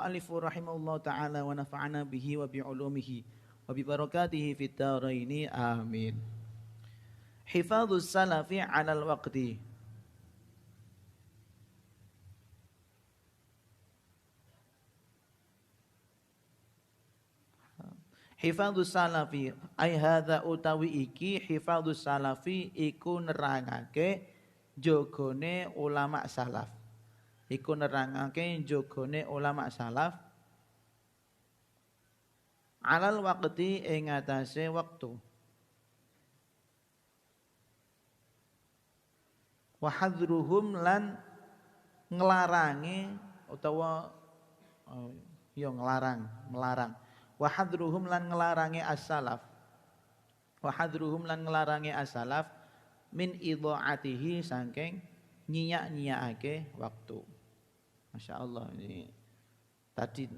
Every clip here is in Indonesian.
Alifu rahimahullah ta'ala wa nafa'ana bihi wa bi'ulumihi wa bibarakatihi fid dharaini amin. Hifadzus salafi 'alal waqti. Hifadzus salafi ai hadza utawi iki hifadzus salafi iku nerangake jogone ulama salaf. Iku nerangake jogone ulama salaf alal waqti ing atase wektu. Wa hadruhum lan nglarangi utawa melarang. Wa hadruhum lan nglarangi as-salaf. Wa hadruhum lan nglarangi as-salaf min idhaatihi saking nyiyak-nyiyakake waktu. Masya Allah, ini tadi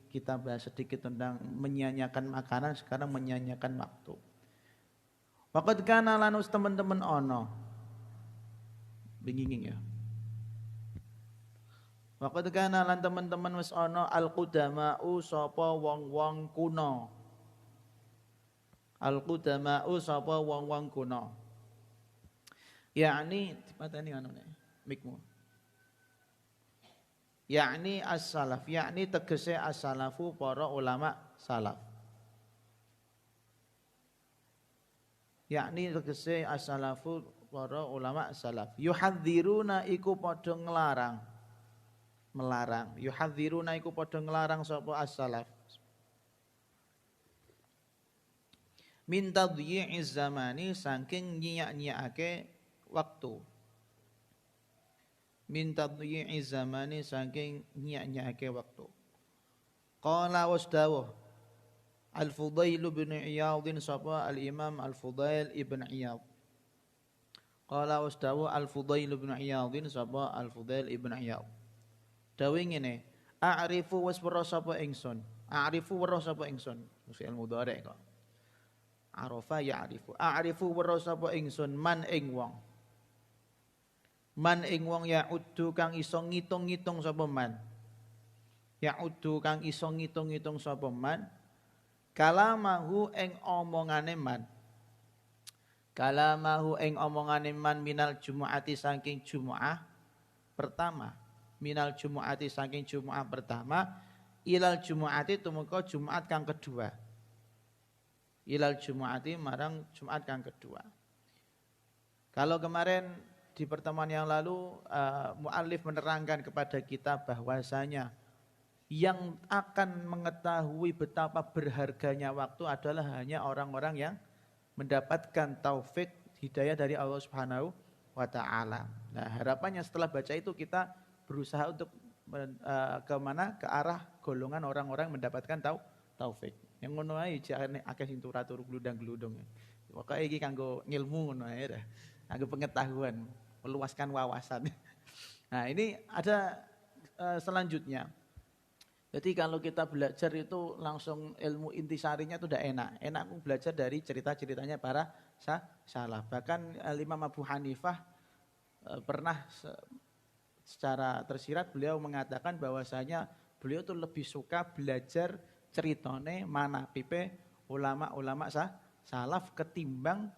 kita bahas sedikit tentang menyanyiakan makanan, sekarang menyanyiakan waktu. Waqad kana lanus teman-teman ono binginging ya. Waqad kana lan teman-teman wis ono al-qudama'u sapa wong-wong kuno. Al-qudama'u sapa wong-wong kuno. Yakni dipateni anune mikmu. Yakni as-salaf, yakni tegese as-salafu para ulama salaf. Yakni tegese as-salafu para ulama salaf. Yuhadziruna iku padha nglarang. Melarang. Yuhadziruna iku padha nglarang sapa as-salaf. Min tadyi'iz zamani saking nyiyak-nyiyakake waktu. Min tadyi'iz zamani saking nyiyak-nyiyakake waktu. Qala wasdawuh Al-Fudail bin Iyadh sapa al-Imam Al-Fudail ibn Iyadh. Qala wasdawuh Al-Fudail bin Iyadh sapa Al-Fudail ibn Iyadh. Dawe ngene, a'rifu was weruh sapa ingsun. A'rifu weruh sapa ingsun. Fi'il mudhari' kok. Arafa ya'rifu. A'rifu weruh sapa ingsun man ing wong. Man ing wong ya'uddu kang iso ngitung-ngitung sapa man. Ya'uddu kang iso ngitung-ngitung sapa man. Kalamahu ing omongane man. Kalamahu ing omongane man minal jumu'ati saking jumu'ah pertama. Minal jumu'ati saking jumu'ah pertama ilal jumu'ati tumeka Jumat kang kedua. Ilal jumu'ati marang Jumat kang kedua. Kalau kemarin di pertemuan yang lalu muallif menerangkan kepada kita bahwasanya yang akan mengetahui betapa berharganya waktu adalah hanya orang-orang yang mendapatkan taufik hidayah dari Allah Subhanahu wa taala. Nah, harapannya setelah baca itu kita berusaha untuk ke arah golongan orang-orang mendapatkan taufik. Yang ngono ae jane akeh sing turu gludang-gludung. Pokoke iki kanggo ngilmu ngono ae dah. Kanggo pengetahuan, meluaskan wawasan. Nah, ini ada selanjutnya. Jadi kalau kita belajar itu langsung ilmu intisarinya itu udah enak. Enak belajar dari cerita-ceritanya para salaf. Bahkan Imam Abu Hanifah pernah secara tersirat beliau mengatakan bahwasanya beliau tuh lebih suka belajar ceritane manaqibe ulama-ulama salaf ketimbang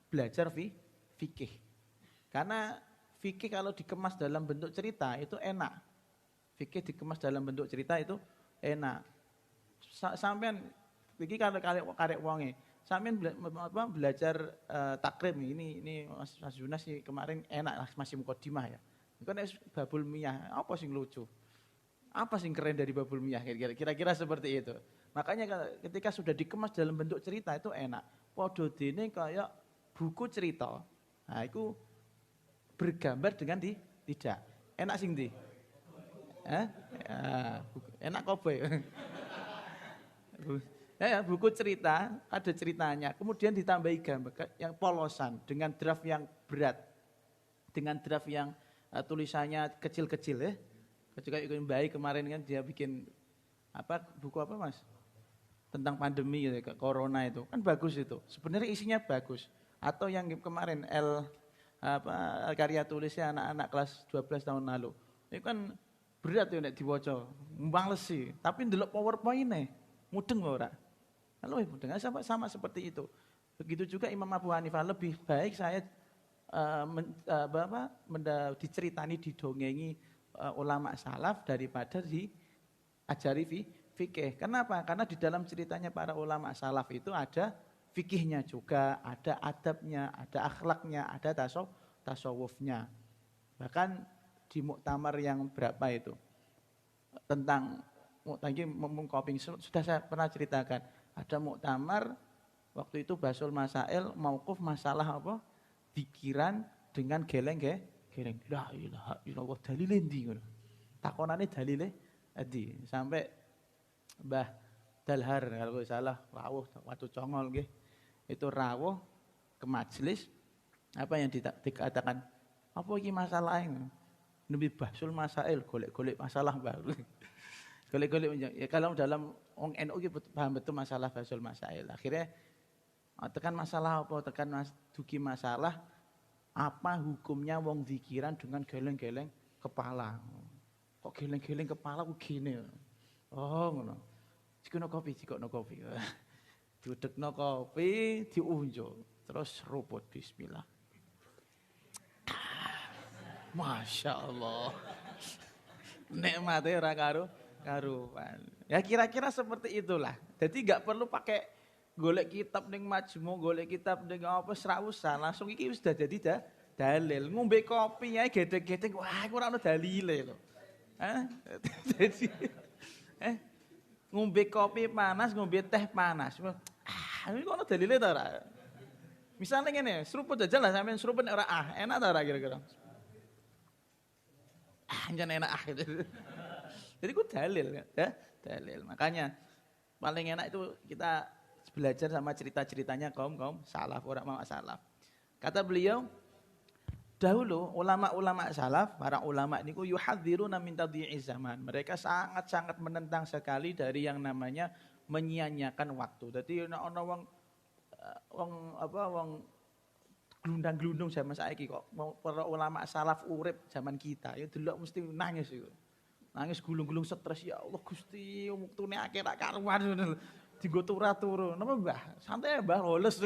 belajar fikih. Karena fikih kalau dikemas dalam bentuk cerita itu enak. Fikih dikemas dalam bentuk cerita itu enak. Sampean iki kalau karek wonge, sampean belajar takrib ini Mas Yunas sih kemarin enak masih mukadimah ya. Kan babul miyah, apa sing lucu? Apa sing keren dari babul miyah kira-kira seperti itu. Makanya ketika sudah dikemas dalam bentuk cerita itu enak. Padha dene kayak buku cerita. Nah, itu bergambar dengan tidak. Enak sing ndi? Enak kowe. Ya, buku cerita, ada ceritanya. Kemudian ditambahi gambar yang polosan dengan draft yang berat. Dengan draft yang tulisannya kecil-kecil ya. Ketika ikut baik kemarin kan dia bikin buku apa Mas? Tentang pandemi ya, corona itu. Kan bagus itu. Sebenarnya isinya bagus. Atau yang kemarin karya tulisnya anak-anak kelas 12 tahun lalu. Itu kan berat ya nek diwaca, males sih. Tapi ndelok PowerPoint-e, mudeng ora? Kalau mudeng sama seperti itu. Begitu juga Imam Abu Hanifah, lebih baik saya diceritani, didongengi ulama salaf daripada diajari fikih. Kenapa? Karena di dalam ceritanya para ulama salaf itu ada fikihnya juga, ada adabnya, ada akhlaknya, ada tasawufnya. Bahkan di muktamar yang berapa itu tentang mengkoping sudah saya pernah ceritakan. Ada muktamar waktu itu Basul Masail mauquf masalah apa? Pikiran dengan geleng. La ilaha illallah dalile ndi ngono. Takonane dalile adi sampai Mbah Dalhar kalau salah rawuh Watu Congol nggih. Itu rawuh ke majelis apa yang dikatakan apa iki masalahnya? Nabi Basul Masail golek-golek masalah baru. Golek-golek ya kalau dalam wong NU ki paham betul masalah Basul Masail. Akhirnya tekan masalah apa? Tekan dugi masalah apa hukumnya wong zikiran dengan geleng-geleng kepala. Kok geleng-geleng kepala kok gini? Oh ngono. Jikono kopi. Diudekno kopi, diunjuk, terus seruput bismillah. Masya Allah. Nikmatnya ora karuan. Ya kira-kira seperti itulah. Jadi enggak perlu pakai golek kitab ning majmu, golek kitab ning apa ora usah. Langsung iki wis jadi dalil. Ngombe kopi ae gedhe-gedhe wah iku ora ono dalile lho. Jadi ngombe kopi panas, ngombe teh panas. Ini kok ono dalile ta ora? Misalnya ngene, seruput aja lah sampean seruput ora enak ta ora kira-kira? Jangan enak gitu. Jadi itu dalil ya, dalil. Makanya paling enak itu kita belajar sama cerita-ceritanya kaum salaf, orang salaf. Kata beliau, dahulu ulama-ulama salaf, para ulama niku yuhadziruna min tadhi'iz zaman. Mereka sangat-sangat menentang sekali dari yang namanya menyia-nyiakan waktu. Jadi ana wong glundang-glundung zaman saiki kok para ulama salaf urip zaman kita ya delok mesti nangis iku. Nangis gulung-gulung stres ya Allah Gusti wektune akeh tak karuan dienggo turu. Napa Mbah? Santai Mbah holes.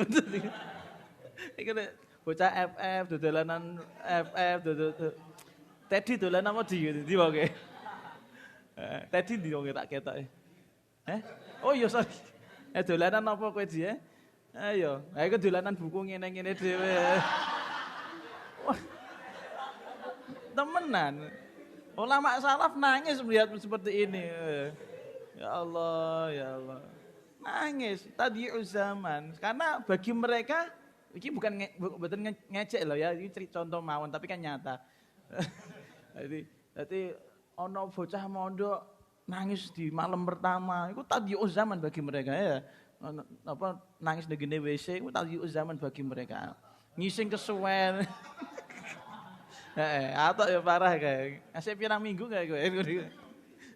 Iki bocah FF dodolanan FF Teddy dolan apa di wae. Teddy ndi wong tak ketok. Oh iya sorry. Dolanan apa kowe di Ayo, ayo dolanan buku ngene-ngene dhewe. Wah. Temenan. Ulama salaf nangis melihat seperti ini. Ya Allah. Nangis tadhi'uz zaman. Karena bagi mereka ini bukan ngecek loh ya, ini contoh mawon tapi kan nyata. Jadi ono bocah mondok nangis di malam pertama, itu tadhi'uz zaman bagi mereka ya. Nangis di gene WC itu tadhi'uz zaman bagi mereka. Ngising kesuwen. Atau ya parah kayak. Ngasih pirang minggu kayak gue.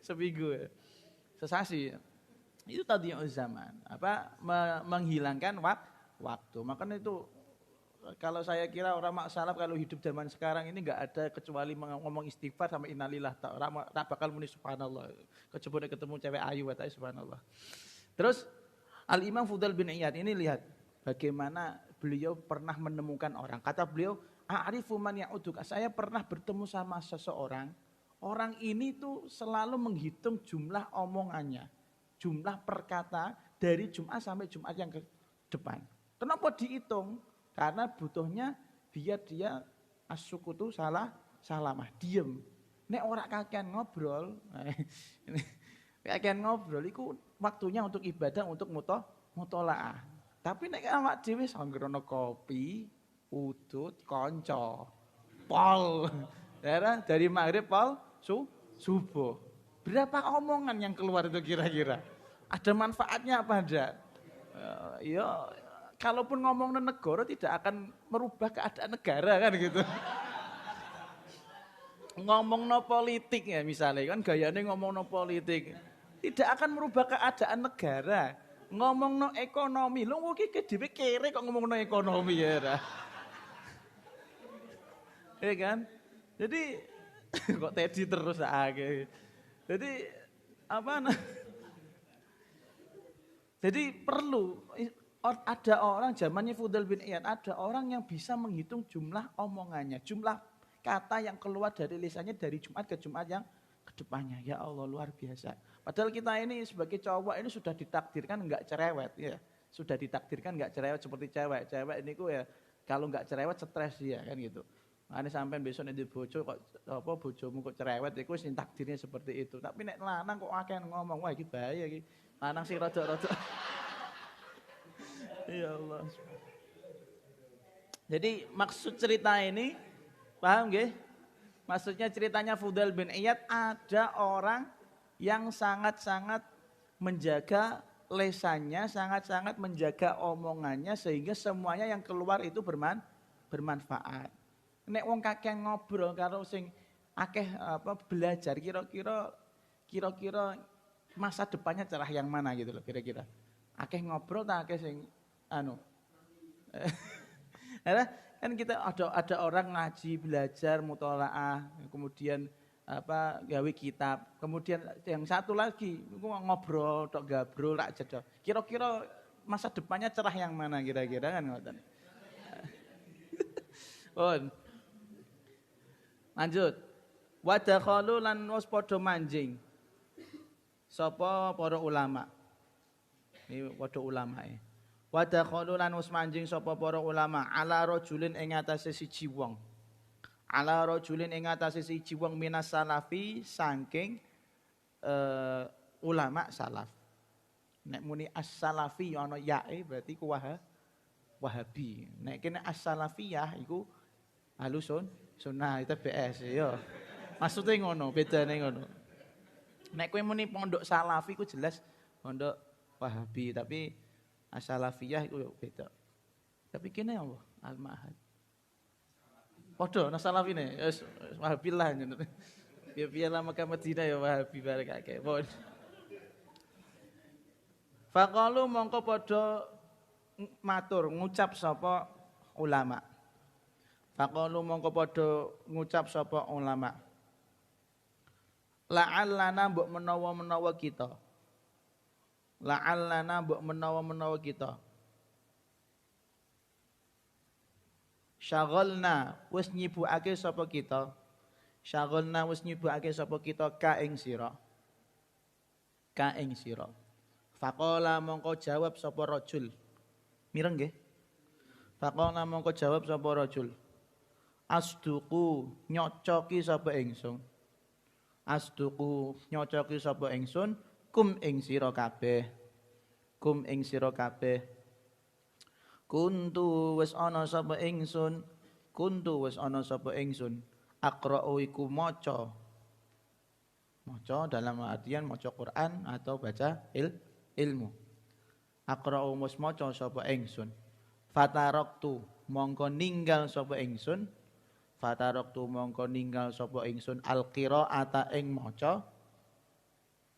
Seminggu. Sesasi. Itu tadhi'uz zaman. Menghilangkan waktu. Makanya itu kalau saya kira orang salaf kalau hidup zaman sekarang ini enggak ada kecuali ngomong istighfar sama innalillah. Tak bakal muni subhanallah. Kecuali ketemu cewek ayu katanya subhanallah. Terus Al-Imam Fudail bin Iyad ini lihat bagaimana beliau pernah menemukan orang. Kata beliau, "A'rifu man ya'uduka." Saya pernah bertemu sama seseorang. Orang ini tuh selalu menghitung jumlah omongannya. Jumlah perkata dari Jumat sampai Jumat yang ke depan. Kenapa dihitung? Karena butuhnya biar dia as-sukutu salamah, diem. Nek ora kakean ngobrol. Kakean ngobrol iku waktunya untuk ibadah, untuk mutolaah. Tapi nek awak dhewe sanggerono kopi, udut, kanca, pol. Dari maghrib pol subuh. Berapa omongan yang keluar itu kira-kira? Ada manfaatnya apa enggak? Ya kalaupun ngomong negara tidak akan merubah keadaan negara kan gitu. Ngomong no politik ya misalnya kan gayanya ngomong no politik. Tidak akan merubah keadaan negara. Ngomong no ekonomi. Lu mungkin dhewe kere kok ngomong no ekonomi ya. Ya kan? Jadi Kok Teddy terus aja. Jadi apa nah? Jadi perlu ada orang zamannya Fudail bin Iyad, ada orang yang bisa menghitung jumlah omongannya, jumlah kata yang keluar dari lisannya dari Jumat ke Jumat yang kedepannya. Ya Allah luar biasa. Padahal kita ini sebagai cowok ini sudah ditakdirkan enggak cerewet ya. Sudah ditakdirkan enggak cerewet seperti cewek. Cewek ini kok ya kalau enggak cerewet stres dia kan gitu. Ane sampai besok nanti bojo kok apa bojomu kok cerewet iku sing takdirnya seperti itu. Tapi nek lanang kok akeh ngomong wah iki bahaya iki. Lanang sing rada-rada. Ya Allah. Jadi maksud cerita ini paham nggih? Maksudnya ceritanya Fudail bin Iyad ada orang yang sangat-sangat menjaga lesannya, sangat-sangat menjaga omongannya sehingga semuanya yang keluar itu bermanfaat. Nek wong kakek ngobrol karo sing akeh apa belajar kira-kira masa depannya cerah yang mana gitu loh kira-kira. Akeh ngobrol tak akeh sing anu. Kan kita ada orang ngaji, belajar, mutolaah, kemudian apa gawe kitab, kemudian yang satu lagi ngobrol, tok gabrol, rak jedok. Kira-kira masa depannya cerah yang mana kira-kira kan ngoten. Lanjut. Wadakhalu lan was padha manjing. Sapa para ulama. Ini padha ulamae. Wadakhalu lan was manjing sapa para ulama ala rajulin ing atase siji wong. Ala rajulin ing atase siji wong minas salafi saking ulama salaf. Nek muni as-salafi ana yae berarti ku Wahabi. Nek kene as-salafiyah iku alusun sunnah itu BS ya. Maksudnya ngono, bedane ngono. Nek kowe muni pondok salafi ku jelas pondok Wahabi, tapi as-salafiyah iku beda. Tapi kene apa? Al-Ma'had. Padha nang salafine, wis Wahabi lah ngono. Piye-piye lah Mekah Madinah ya Wahabi barek akeh. Faqalu mongko padha matur ngucap sapa ulama. Faqalu mongko padha ngucap sapa ulama. La'allana mbok menawa-menawa kita. La'allana mbok menawa-menawa kita. Syaghalna wis nyibukake sapa kita. Syaghalna wis nyibukake sapa kita ka ing sira. Ka ing sira. Faqala mongko jawab sapa rajul. Mireng nggih. Faqala mongko jawab sapa rajul. Asduku nyocoki sapa ingsun. Asduku nyocoki sapa ingsun kum ing sira kabeh. Kum ing sira kabeh. Kuntu wis ana sapa ingsun. Kuntu wis ana sapa ingsun. Aqra'u iku maca. Maca dalam artian maca Quran atau baca ilmu. Aqra'u mus maca sapa ingsun. Fataraktu mongko ninggal sapa ingsun. Fataraktu mongko ninggal sapa ingsun al-qira'ata ing maca.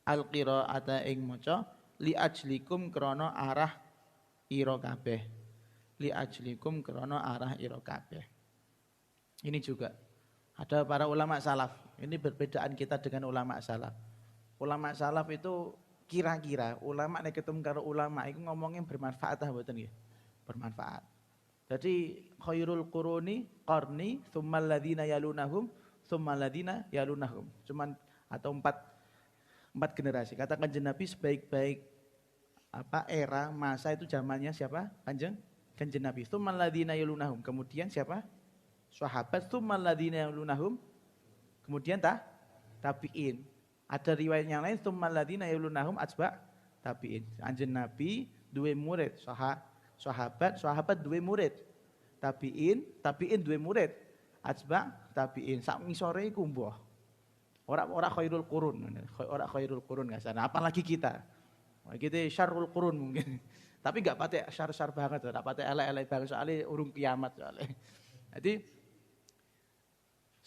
Al-qira'ata ing maca li ajlikum krana arah ira kabeh. Li ajlikum krana arah ira kabeh. Ini juga ada para ulama salaf. Ini perbedaan kita dengan ulama salaf. Ulama salaf itu kira-kira ulama nek ketemu karo ulama iku ngomongnya bermanfaat ta mboten nggih? Bermanfaat. Jadi khairul quruni qarni tsummal ladzina yalunahum tsummal ladzina yalunahum. Cuman atau empat generasi. Kata Kanjeng Nabi sebaik-baik apa era masa itu zamannya siapa? Kanjeng Nabi. Tsummal ladzina yalunahum. Kemudian siapa? Sahabat. Tsummal ladzina yalunahum. Kemudian tabi'in. Ada riwayat yang lain tsummal ladzina yalunahum atba' tabi'in. Kanjeng Nabi duwe murid sahabat duwe murid. Tabi'in duwe murid. Atba' tabi'in. Sak ngisore iku mbah. Ora khairul qurun. Ora khairul qurun ngasana. Apalagi kita. Kita syarrul qurun mungkin. Tapi enggak patek syar-syar banget, enggak patek elek-elek banget soalnya urung kiamat soalnya. Jadi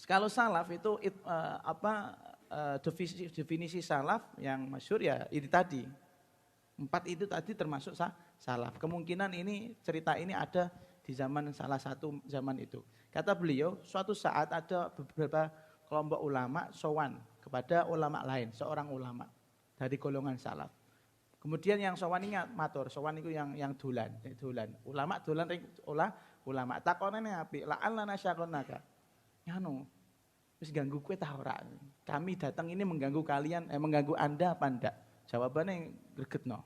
kalau salaf itu definisi salaf yang masyhur ya ini tadi. 4 itu tadi termasuk salaf. Kemungkinan ini cerita ini ada di zaman salah satu zaman itu. Kata beliau, suatu saat ada beberapa kelompok ulama sowan kepada ulama lain, seorang ulama dari golongan salaf. Kemudian yang sowan ingat matur, sowan itu yang dolan. Ulama dolan ulama takonane apik, la'allana syaqonnaka. Nganu, wis ganggu kowe ta ora? Kami datang ini mengganggu kalian, mengganggu Anda apa enggak? Jawabannya gregetno.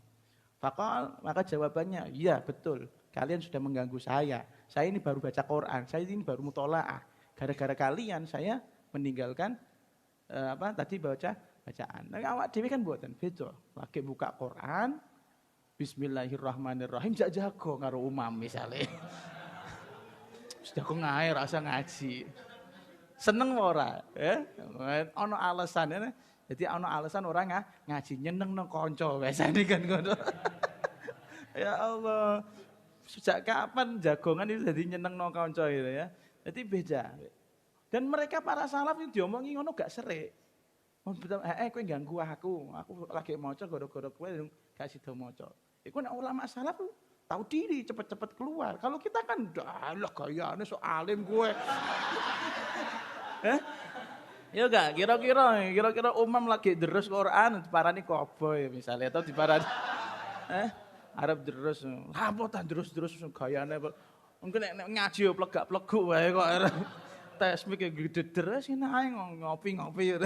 Faqal, maka jawabannya, iya betul. Kalian sudah mengganggu saya. Saya ini baru baca Quran, saya ini baru mutolaah. Gara-gara kalian saya meninggalkan tadi bacaan. Nah, awak dhewe kan mboten beda. Lagi buka Quran, Bismillahirrahmanirrahim jak jago karo umam misale. Sudah kok ngae rasa ngaji. Seneng ora, ya? Ono alasan, jadi ono alasan orang ngaji nyeneng nang kanca biasane kan ngono. Ya Allah. Sejak kapan jagongan itu jadi nyeneng nang kanca gitu ya. Jadi beda. Dan mereka para salaf itu diomongi ngono gak serik. Kowe ganggu aku lagi maca gara-gara kowe gak sida maca. Iku nek ulama salaf tahu diri cepet-cepet keluar. Kalau kita kan lah gayane sok alim kowe. Ya enggak, kira-kira umam lagi deres Quran diparani koboi misalnya atau diparani Arab deres. Apa ta deres-deres gayane mungkin nek ngaji yo plegak-pleguk wae kok. Tesmik gede deres ini ae ngopi-ngopi.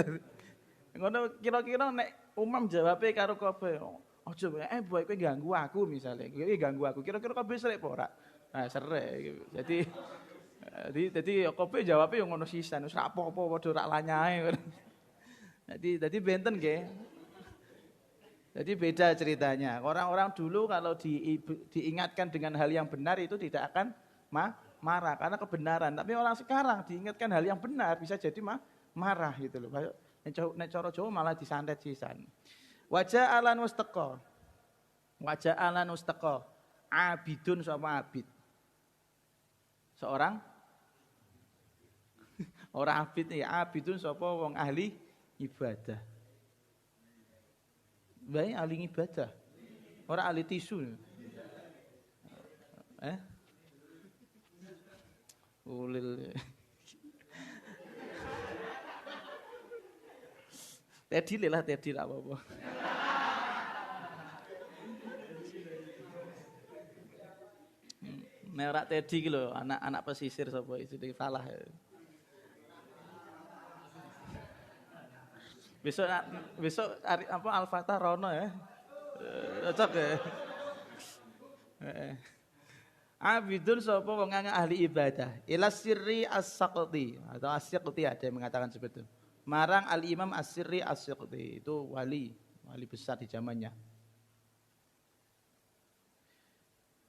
Ngono kira-kira nek umam jawabe karo kobe. Aja boy kowe ganggu aku misale. Kowe ganggu aku. Kira-kira kobe srek apa ora? Nah, srek. Jadi kobe jawabe yo ngono sisan. Wis ra apa-apa padha rak lanyae. Jadi benten nggih. Jadi beda ceritanya. Orang-orang dulu kalau diingatkan dengan hal yang benar itu tidak akan marah karena kebenaran. Tapi orang sekarang diingatkan hal yang benar bisa jadi marah gitu loh. Nek cara Jawa malah disantet sisan. Wajah alan wastaqo. Abidun sama abid. Seorang orang abid ya abidun sapa wong ahli ibadah. Bae ahli ibadah. Ora ahli tisu. Ulil. Teddy apa-apa. Nek ora Teddy ki lho, anak pesisir sapa itu salah. Besok Al-Fatah Rono ya. Cocok ya. Abidun sapa wong ahli ibadah. Ila sirri as-saqti atau as-saqti ada yang mengatakan seperti itu. Marang al-Imam as-Sirri as-Saqti itu wali besar di zamannya.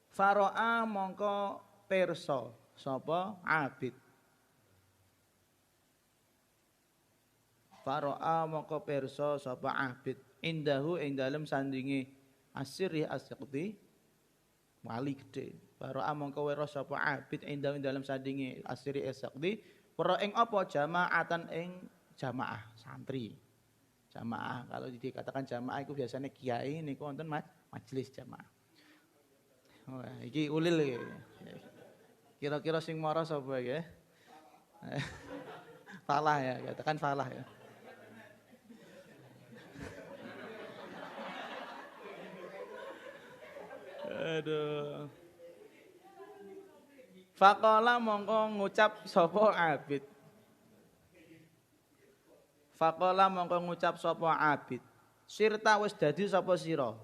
Faro'a mongko perso sapa abid. Faro'a mongko perso sapa abid. Indahu ing dalem sandinge as-Sirri as-Saqti wali gede. Faro'a mongko wero sapa abid indahu ing dalem sandinge as-Sirri as-Saqti. Pro ing apa jamaatan ing jamaah santri. Jamaah kalau dikatakan jamaah itu biasanya kiai niku wonten majelis jamaah. Oh, iki ulil iki. Kira-kira sing mara sapa iki? Salah ya, katakan salah ya. Aduh. Faqala mongko ngucap sapa abid. Faqala mongko ngucap sapa abid. Sirta wis dadi sapa sira?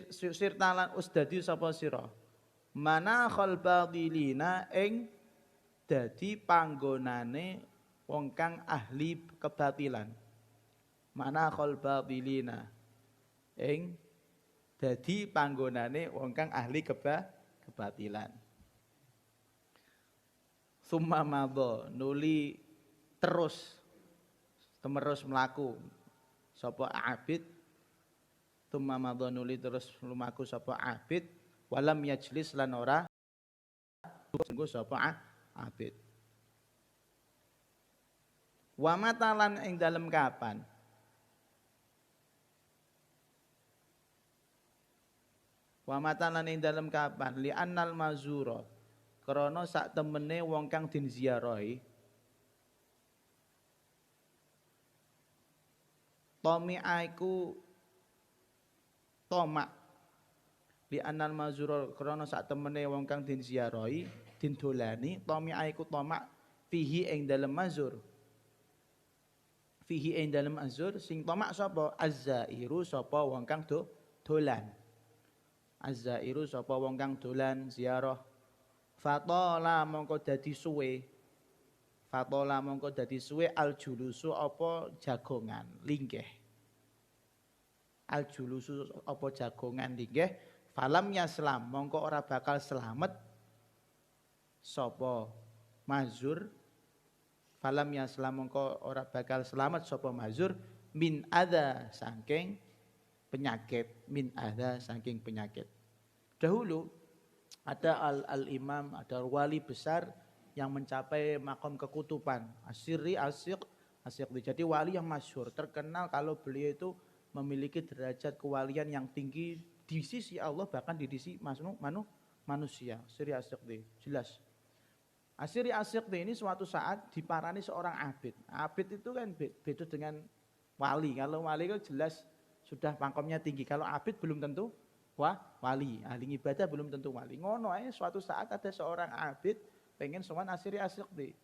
Sirta lan wis dadi sapa sira? Manakhal badilina ing dadi panggonane wong kang ahli kebatilan. Manakhal badilina ing dadi panggonane wong kang ahli kebatilan. Summa madha nuli terus melaku sapa abid. Summa madha nuli terus lumaku sapa abid walam yajlis lan ora tunggu sapa abid. Wa matalan ing dalem kapan? Wa matalan ing dalem kapan li annal mazura krana sak temene wong kang den ziarahi tomi'a iku tomak li anal mazur krana sak temene wong kang den ziarahi den dolani tomi'a iku tomak fihi ing dalem mazur fihi ing dalem mazur sing tomak sapa azzairu sapa wong kang dolan azzairu sapa wong kang dolan ziarah fatola mongko dadi suwe fatola mongko dadi suwe aljulusu apa jagongan linggih aljulusu apa jagongan linggih falam yaslam mongko ora bakal selamat sapa mazur falam yaslam mongko ora bakal selamat sapa mazur min adza saking penyakit min adza saking penyakit dahulu ada al-imam, ada wali besar yang mencapai makom kekutuban. Asyri asyik. Jadi wali yang masyhur, terkenal kalau beliau itu memiliki derajat kewalian yang tinggi di sisi Allah bahkan di sisi manusia. Asyri asyik jelas. Asyri asyik ini suatu saat diparani seorang abid. Abid itu kan beda dengan wali. Kalau wali itu jelas sudah makomnya tinggi. Kalau abid belum tentu wali, ahli ibadah belum tentu wali. Ngono ae suatu saat ada seorang abid pengen sowan Asyri Asyikti.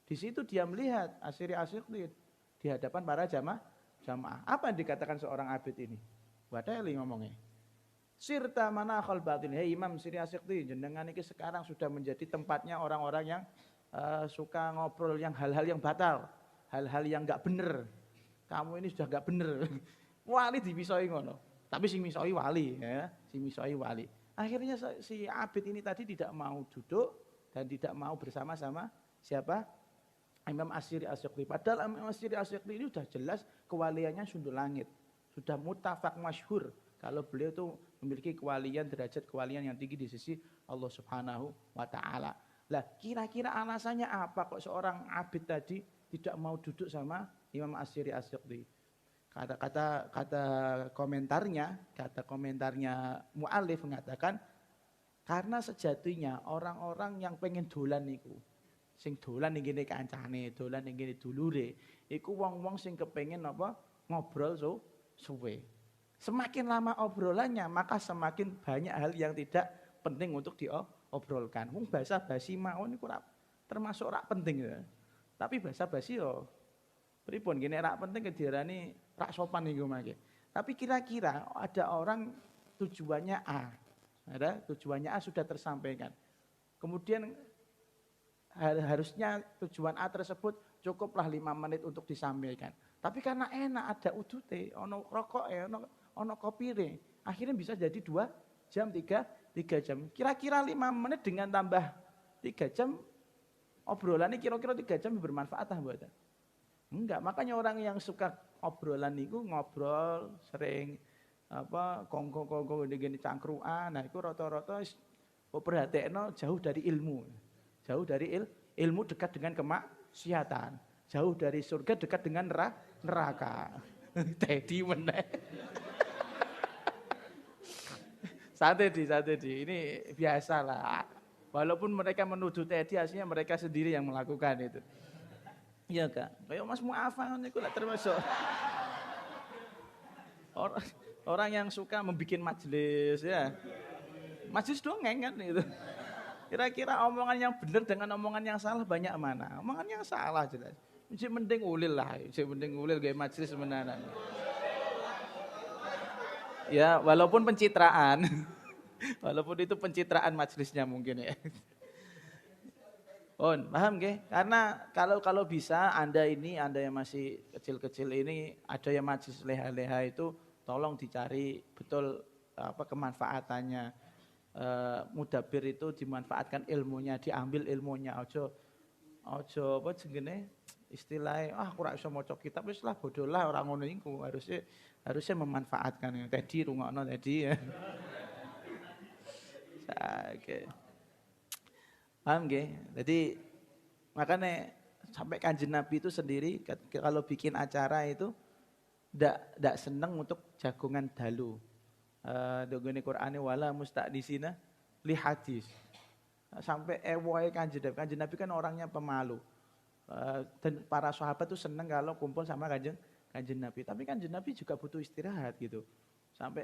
Di situ dia melihat Asyri Asyikti di hadapan para jamaah. Apa yang dikatakan seorang abid ini? Wadai ngomongnya. Sirta manakhal batin. Hei Imam Asyri Asyikti, jenengan ini sekarang sudah menjadi tempatnya orang-orang yang suka ngobrol yang hal-hal yang batal, hal-hal yang enggak benar. Kamu ini sudah enggak benar. Wali dipisoi ngono. Tapi si misoi wali, ya, si misoi wali. Akhirnya si abid ini tadi tidak mau duduk dan tidak mau bersama-sama siapa? Imam Asyri Asyikti. Padahal Imam Asyri Asyikti ini sudah jelas kewaliannya sundul langit, sudah mutafak masyhur. Kalau beliau itu memiliki kewalian, derajat kewalian yang tinggi di sisi Allah Subhanahu wa Ta'ala. Lah, kira-kira alasannya apa kok seorang abid tadi tidak mau duduk sama Imam Asyri Asyikti? Kata komentarnya mu'alif mengatakan karena sejatinya orang-orang yang pengen dolan niku sing dolan ning kene kancane, dolan ning kene dulure, iku wong-wong sing kepengen apa ngobrol suwe. Semakin lama obrolannya, maka semakin banyak hal yang tidak penting untuk diobrolkan. Wong basa-basi mawon niku termasuk ora penting ya. Tapi basa-basi yo pripun gini rak penting kedirani rak sopan niku mangke. Tapi kira-kira ada orang tujuannya A. Ada tujuannya A sudah tersampaikan. Kemudian harusnya tujuan A tersebut cukuplah 5 menit untuk disampaikan. Tapi karena enak ada udute, ono rokoke, ono kopire, akhirnya bisa jadi 2 jam, 3 jam. Kira-kira 5 menit dengan tambah 3 jam obrolannya kira-kira 3 jam bermanfaat ah mboten? Enggak, makanya orang yang suka obrolan niku ngobrol sering apa kongko gini cangkruan, nah itu rata-rata perhatekno jauh dari ilmu. Jauh dari ilmu dekat dengan kemaksiatan. Jauh dari surga dekat dengan neraka. Teddy meneh. Santai di. Ini biasalah. Walaupun mereka menuduh Teddy, aslinya mereka sendiri yang melakukan itu. Iya Kak, kayak Mas Mu'afan itu lah termasuk orang yang suka membuat majelis ya. Majelis dongeng kan itu. Kira-kira omongan yang benar dengan omongan yang salah banyak mana? Omongan yang salah jelas. Mending ulil lah, mending ulil kayak majelis menanan. Ya, walaupun pencitraan. Walaupun itu pencitraan majelisnya mungkin ya. Oh, paham nggih? Karena kalau bisa Anda yang masih kecil-kecil ini ada yang majlis leha-leha itu tolong dicari betul apa kemanfaatannya. Mudabir itu dimanfaatkan ilmunya, diambil ilmunya. Ojo apa jenenge istilahnya aku ora iso maca kitab wis lah bodoh lah orang ngono iku harusnya memanfaatkan. Tadi rungokno tadi ya. Oke. Paham nggih? Jadi makanya sampai Kanjeng Nabi itu sendiri kalau bikin acara itu ndak seneng untuk jagongan dalu. Dongene Qur'ane wala musta'nisina li hadis. Sampai ewoe Kanjeng Nabi. Kanjeng Nabi kan orangnya pemalu. Dan para sahabat tuh seneng kalau kumpul sama Kanjeng Nabi. Tapi Kanjeng Nabi juga butuh istirahat gitu.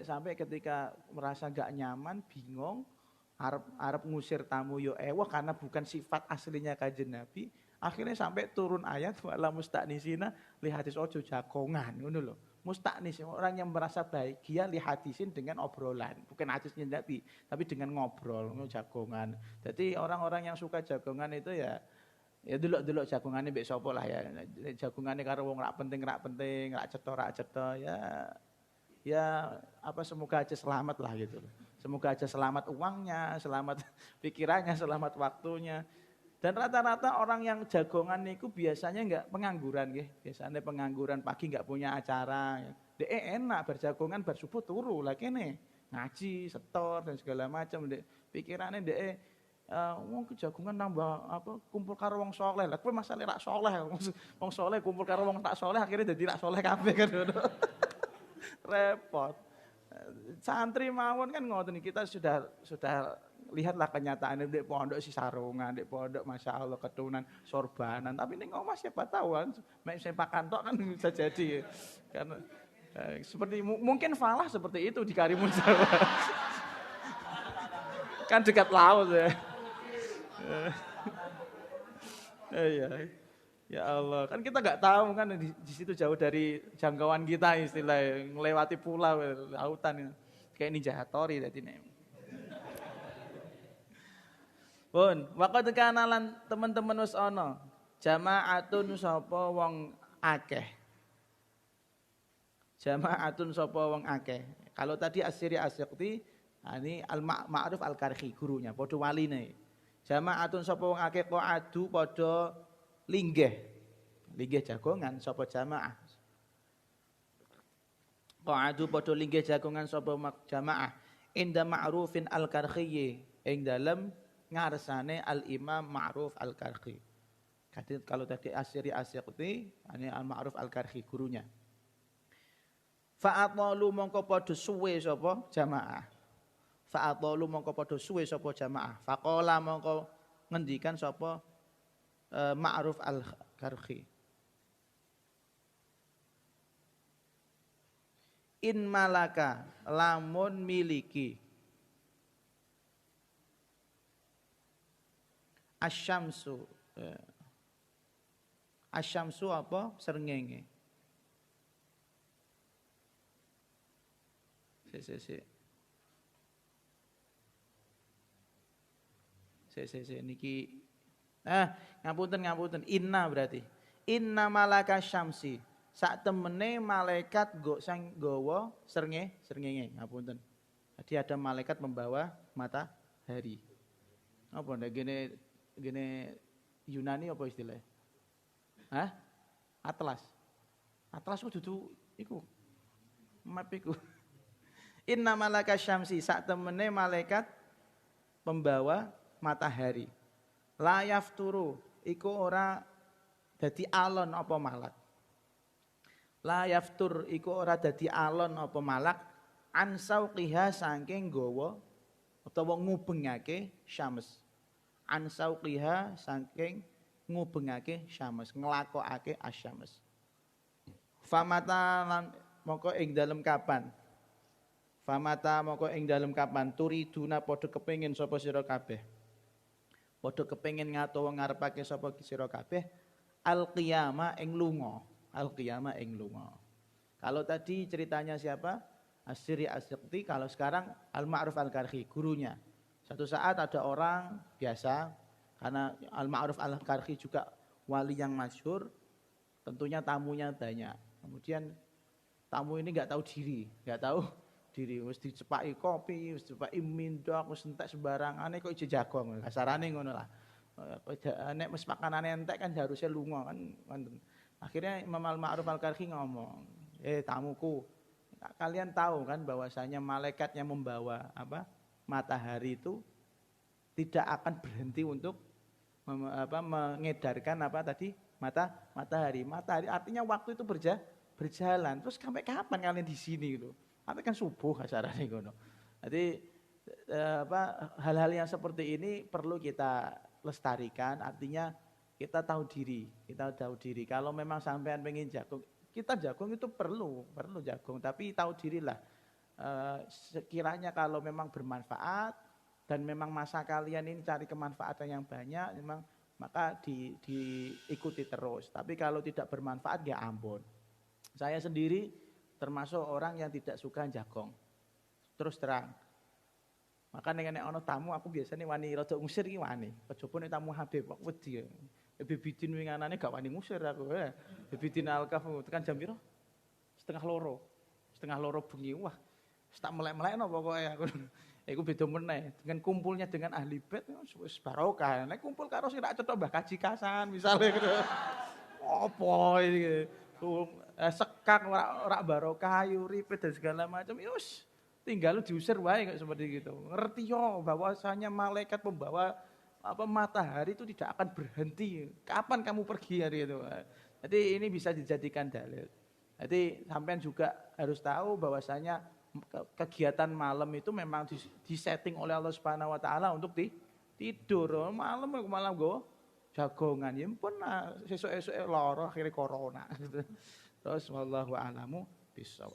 Sampai ketika merasa gak nyaman, bingung, Arab ngusir tamu yo ewoh karena bukan sifat aslinya Kanjeng Nabi. Akhirnya sampai turun ayat wala musta'nisina li hadis ojo jagongan ngono lho. Musta'nis orang yang merasa bahagia li hadisin dengan obrolan, bukan hadisnya Nabi, tapi dengan ngobrol, jagongan. Jadi orang-orang yang suka jagongan itu ya delok-delok jagongane mbek sapa lah ya. Jagongane karo wong rak penting, rak cetha ya apa semoga aja selamat lah gitu. Semoga aja selamat uangnya, selamat pikirannya, selamat waktunya. Dan rata-rata orang yang jagongan niku biasanya enggak pengangguran nggih. Biasanya pengangguran pagi enggak punya acara. Dek enak berjagongan bar subuh turu lah kene. Ngaji, setor dan segala macam dek. Pikirane dek wong kejagongan nambah apa kumpul karo wong saleh. Lah kowe masale rak saleh. Wong saleh kumpul karo wong tak saleh akhirnya dadi rak saleh kabeh kan. Repot. Santri mawon kan ngoten kita sudah lihatlah kenyataannya di pondok si sarungan, di pondok masya Allah keturunan sorbanan. Tapi ini ngomong siapa tahu kan, main sempakan tok kan bisa jadi. Karena seperti mungkin falah seperti itu di Karimun Jawa. Kan dekat laut ya. Iya. Ya Allah, kan kita nggak tahu kan di situ jauh dari jangkauan kita istilahnya, melewati pulau lautan kayak Ninja Hattori tadi nih. Pun, waktu kanalan teman-teman wis ana, jamaatun sapa wong akeh. Jamaatun sapa wong akeh. Kalau tadi Asyri Asyqti, ini Al-Ma'ruf Al-Karhi gurunya, padha waline. Jamaatun sapa wong akeh qa'adu padha linggih jagongan sapa jamaah. Qa'adu padha linggih jagongan sapa jamaah. Inda Ma'rufin Al-Karhi ing dalem ngarsane Al-Imam Ma'ruf Al-Karhi. Kalau tadi Asyri Asyqti, ini Al-Ma'ruf Al-Karhi gurunya. Fa'atalu mongko padha suwe sapa jamaah. Fa'atalu mongko padha suwe sapa jamaah. Faqala mongko ngendikan sapa Ma'ruf Al-Karhi. In malaka lamun miliki asyamsu. Asyamsu apa? Srengenge. Si niki ngapunten. Inna berarti. Inna malaka syamsi. Sak temene malaikat sang gawa srengenge. Ngapunten. Jadi ada malaikat membawa matahari. Apa ndak gene Yunani apa istilahnya? Hah? Atlas. Atlas ku dudu iku. Map iku. Inna malaka syamsi. Sak temene malaikat pembawa matahari. La yafturu iku ora dadi alon apa malak. La yaftur iku ora dadi alon apa malak an sauqiha saking gawa utawa ngubengake syams. An sauqiha saking ngubengake syams, nglakokake asyams. Famata lan moko ing dalem kapan? Famata moko ing dalem kapan turiduna padha kepengin sapa sira kabeh. Padha kepengin ngatawa ngarepake sapa sira kabeh al-qiyamah ing lunga. Al-qiyamah ing lunga. Kalau tadi ceritanya siapa? Asyri Asyqti, kalau sekarang Al-Ma'ruf Al-Karhi gurunya. Satu saat ada orang biasa, karena Al-Ma'ruf Al-Karhi juga wali yang masyhur, tentunya tamunya banyak. Kemudian tamu ini enggak tahu diri, wis dicepaki kopi, wis dicepaki mindok, wis entek sembarangane kok ijo jagong, kasarane ngono lah. Nek wis makanane entek kan harusnya lunga kan. Akhirnya Imam Al-Ma'ruf Al-Karhi ngomong, tamuku, kalian tahu kan bahwasanya malaikat yang membawa matahari itu tidak akan berhenti untuk mengedarkan matahari. Matahari artinya waktu itu berjalan. Terus sampai kapan kalian di sini gitu? Sampai kan subuh kasarane ngono. Jadi hal-hal yang seperti ini perlu kita lestarikan, artinya kita tahu diri. Kalau memang sampean pengen jagung, kita jagung itu perlu jagung, tapi tahu dirilah. Sekiranya kalau memang bermanfaat dan memang masa kalian ini cari kemanfaatan yang banyak, memang maka diikuti terus. Tapi kalau tidak bermanfaat ya ampun. Saya sendiri termasuk orang yang tidak suka jagung. Terus terang. Maka nek ana tamu aku biasanya wani rada ngusir iki wani. Kejaba nek tamu Habib kok wedi. Bibidin winganane gak wani ngusir aku. Bibidin alkaf tekan jam piro? Setengah loro bengi. Wah, tak melek-melekno pokoke aku. Iku beda meneh. Dengan kumpulnya dengan ahli bait wis barokah. Nek kumpul karo sing rak cetok Mbah Kaji Kasan misale gitu. Apa iki? Sekak ora barokah, uripe dan segala macam. Ya wis tinggal diusir wae kayak seperti gitu. Ngerti yo bahwasanya malaikat pembawa matahari itu tidak akan berhenti. Kapan kamu pergi hari itu? Jadi ini bisa dijadikan dalil. Jadi sampean juga harus tahu bahwasanya kegiatan malam itu memang disetting oleh Allah Subhanahu wa taala untuk tidur. Malam go jagongan. Ya pun sesuk-esuk lara akhirnya corona. Terus wallahu a'lamu bishawab.